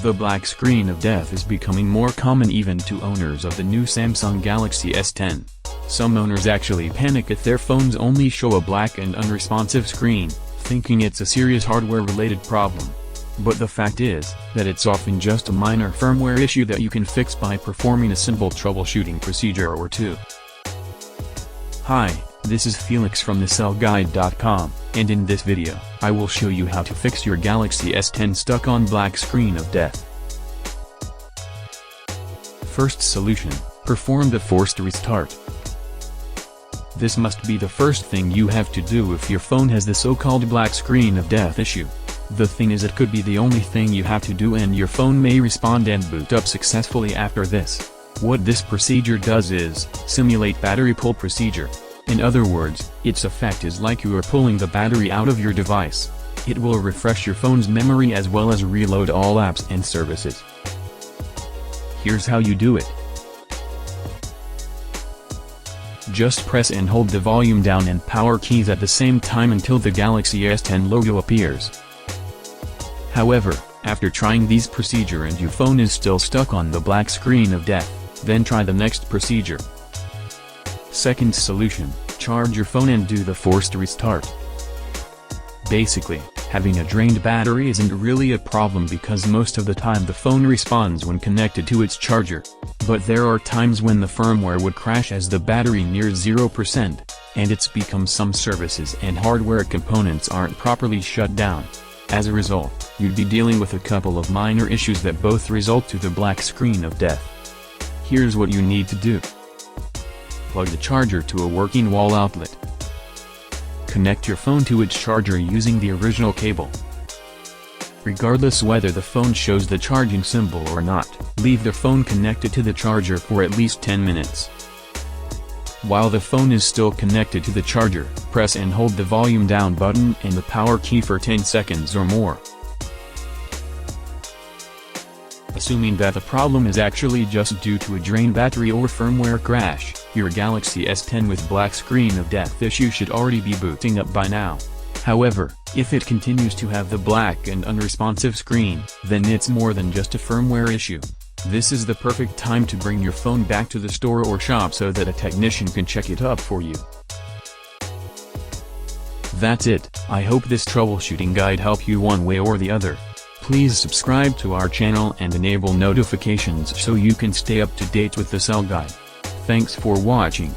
The black screen of death is becoming more common even to owners of the new Samsung Galaxy S10. Some owners actually panic if their phones only show a black and unresponsive screen, thinking it's a serious hardware-related problem. But the fact is, that it's often just a minor firmware issue that you can fix by performing a simple troubleshooting procedure or two. Hi, this is Felix from TheCellGuide.com, and in this video, I will show you how to fix your Galaxy S10 stuck on black screen of death. First solution, perform the forced restart. This must be the first thing you have to do if your phone has the so-called black screen of death issue. The thing is, it could be the only thing you have to do and your phone may respond and boot up successfully after this. What this procedure does is, simulate battery pull procedure. In other words, its effect is like you are pulling the battery out of your device. It will refresh your phone's memory as well as reload all apps and services. Here's how you do it. Just press and hold the volume down and power keys at the same time until the Galaxy S10 logo appears. However, after trying this procedure and your phone is still stuck on the black screen of death, then try the next procedure. Second solution, charge your phone and do the forced restart. Basically, having a drained battery isn't really a problem because most of the time the phone responds when connected to its charger. But there are times when the firmware would crash as the battery nears 0%, and it's because some services and hardware components aren't properly shut down. As a result, you'd be dealing with a couple of minor issues that both result to the black screen of death. Here's what you need to do. Plug the charger to a working wall outlet. Connect your phone to its charger using the original cable. Regardless whether the phone shows the charging symbol or not, leave the phone connected to the charger for at least 10 minutes. While the phone is still connected to the charger, press and hold the volume down button and the power key for 10 seconds or more. Assuming that the problem is actually just due to a drained battery or firmware crash, your Galaxy S10 with black screen of death issue should already be booting up by now. However, if it continues to have the black and unresponsive screen, then it's more than just a firmware issue. This is the perfect time to bring your phone back to the store or shop so that a technician can check it up for you. That's it. I hope this troubleshooting guide helped you one way or the other. Please subscribe to our channel and enable notifications so you can stay up to date with the Cell Guide. Thanks for watching.